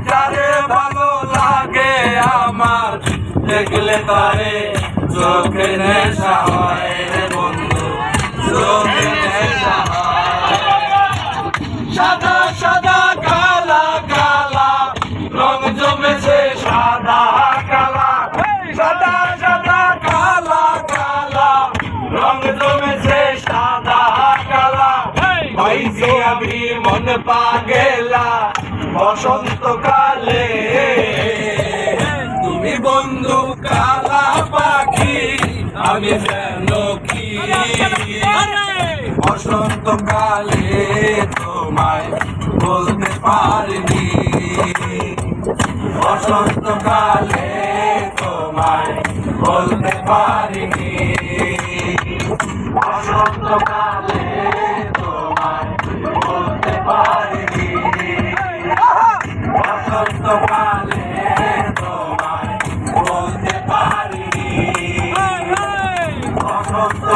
যারে ভালো লাগে আমার দেখলে তারে চোখে নেশা হয় রে বন্ধু, চোখে নেশা হয়। সাদা সাদা কালা কালা রং জমেছে সাদা কালা, সাদা সাদা কালা কালা রং জমেছে সাদা কালা। পাইছি আমি মন পাগেলা বসন্তকালে, তুমি বন্ধু কালা পাখি আমি যেন কি বসন্তকালে তোমায় বলতে পারিনি, বসন্তকালে তোমায় বলতে পারিনি, বসন্তকালে তোমায় বলতে পারিনি, বসন্তকালে তোমায় বলতে পারিনি, বসন্ত